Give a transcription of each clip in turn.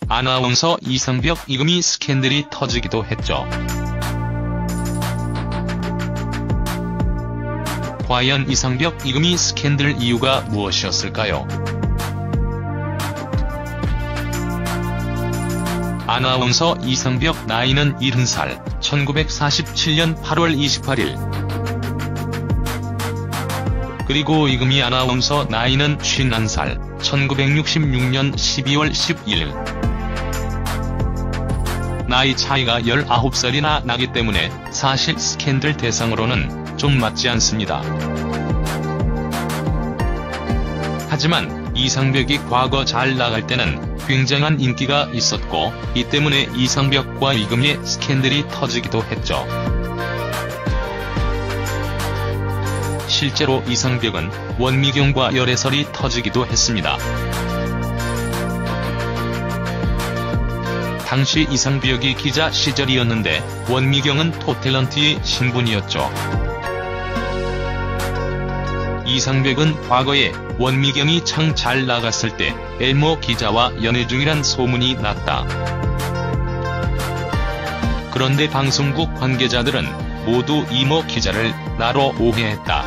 아나운서 이상벽 이금희 스캔들이 터지기도 했죠. 과연 이상벽 이금희 스캔들 이유가 무엇이었을까요? 아나운서 이상벽 나이는 70살, 1947년 8월 28일. 그리고 이금희 아나운서 나이는 51살, 1966년 12월 12일. 나이 차이가 19살이나 나기 때문에 사실 스캔들 대상으로는 좀 맞지 않습니다. 하지만 이상벽이 과거 잘 나갈 때는 굉장한 인기가 있었고, 이 때문에 이상벽과 이금희의 스캔들이 터지기도 했죠. 실제로 이상벽은 원미경과 열애설이 터지기도 했습니다. 당시 이상벽이 기자 시절이었는데 원미경은 톱탤런트의 신분이었죠. 이상벽은 과거에 원미경이 참 잘 나갔을 때 엘모 기자와 연애 중이란 소문이 났다. 그런데 방송국 관계자들은 모두 이모 기자를 나로 오해했다.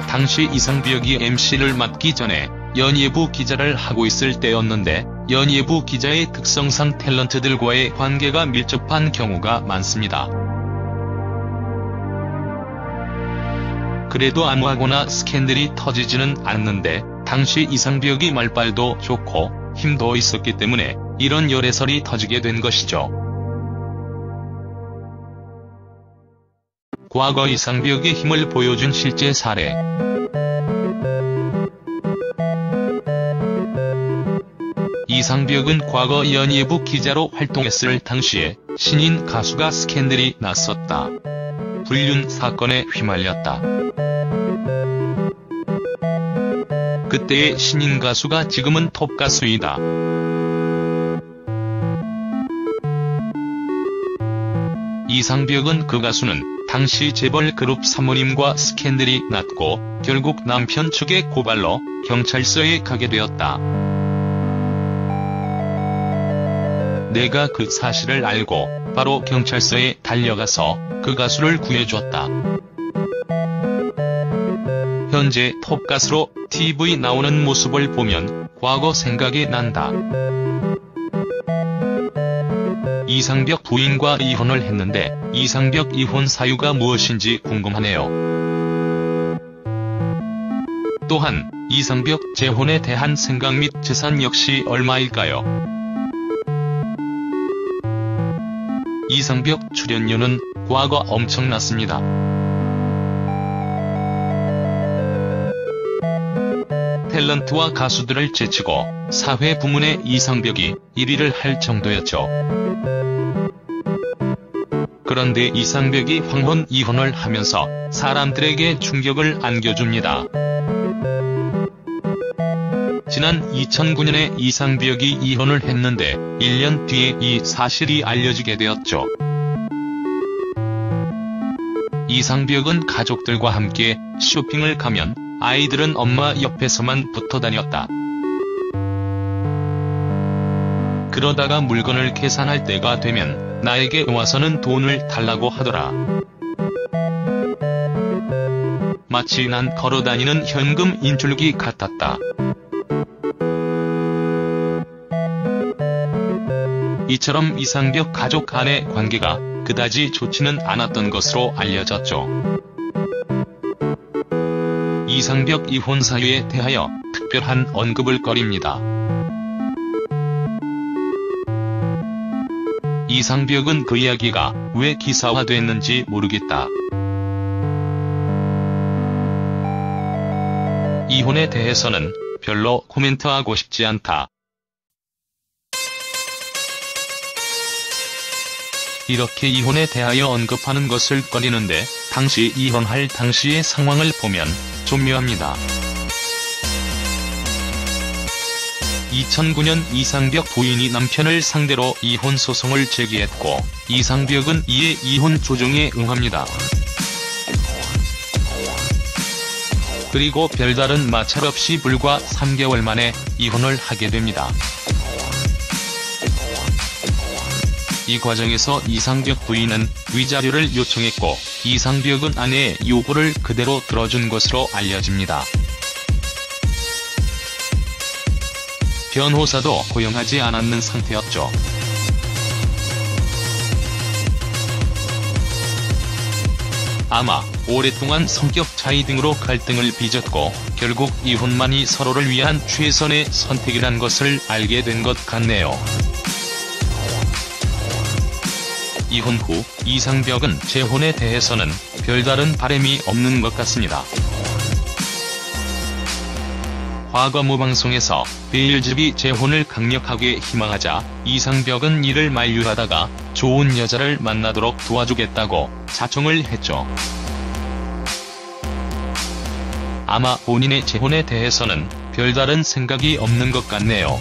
당시 이상벽이 MC를 맡기 전에 연예부 기자를 하고 있을 때였는데, 연예부 기자의 특성상 탤런트들과의 관계가 밀접한 경우가 많습니다. 그래도 아무하고나 스캔들이 터지지는 않는데, 당시 이상벽이 말빨도 좋고 힘도 있었기 때문에 이런 열애설이 터지게 된 것이죠. 과거 이상벽의 힘을 보여준 실제 사례. 이상벽은 과거 연예부 기자로 활동했을 당시에 신인 가수가 스캔들이 났었다. 불륜 사건에 휘말렸다. 그때의 신인 가수가 지금은 톱 가수이다. 이상벽은 그 가수는 당시 재벌 그룹 사모님과 스캔들이 났고 결국 남편 측의 고발로 경찰서에 가게 되었다. 내가 그 사실을 알고 바로 경찰서에 달려가서 그 가수를 구해줬다. 현재 톱 가수로 TV 나오는 모습을 보면 과거 생각이 난다. 이상벽 부인과 이혼을 했는데 이상벽 이혼 사유가 무엇인지 궁금하네요. 또한 이상벽 재혼에 대한 생각 및 재산 역시 얼마일까요? 이상벽 출연료는 과거 엄청났습니다. 탤런트와 가수들을 제치고 사회 부문의 이상벽이 1위를 할 정도였죠. 그런데 이상벽이 황혼 이혼을 하면서 사람들에게 충격을 안겨줍니다. 지난 2009년에 이상벽이 이혼을 했는데 1년 뒤에 이 사실이 알려지게 되었죠. 이상벽은 가족들과 함께 쇼핑을 가면 아이들은 엄마 옆에서만 붙어 다녔다. 그러다가 물건을 계산할 때가 되면 나에게 와서는 돈을 달라고 하더라. 마치 난 걸어다니는 현금 인출기 같았다. 이처럼 이상벽 가족 간의 관계가 그다지 좋지는 않았던 것으로 알려졌죠. 이상벽 이혼 사유에 대하여 특별한 언급을 거립니다. 이상벽은 그 이야기가 왜 기사화됐는지 모르겠다. 이혼에 대해서는 별로 코멘트하고 싶지 않다. 이렇게 이혼에 대하여 언급하는 것을 꺼리는데 당시 이혼할 당시의 상황을 보면 좀 묘합니다. 2009년 이상벽 부인이 남편을 상대로 이혼 소송을 제기했고 이상벽은 이에 이혼 조정에 응합니다. 그리고 별다른 마찰 없이 불과 3개월 만에 이혼을 하게 됩니다. 이 과정에서 이상벽 부인은 위자료를 요청했고 이상벽은 아내의 요구를 그대로 들어준 것으로 알려집니다. 변호사도 고용하지 않았는 상태였죠. 아마 오랫동안 성격 차이 등으로 갈등을 빚었고 결국 이혼만이 서로를 위한 최선의 선택이란 것을 알게 된 것 같네요. 이혼 후 이상벽은 재혼에 대해서는 별다른 바람이 없는 것 같습니다. 과거 모 방송에서 베일즈비 재혼을 강력하게 희망하자 이상벽은 이를 만류하다가 좋은 여자를 만나도록 도와주겠다고 자청을 했죠. 아마 본인의 재혼에 대해서는 별다른 생각이 없는 것 같네요.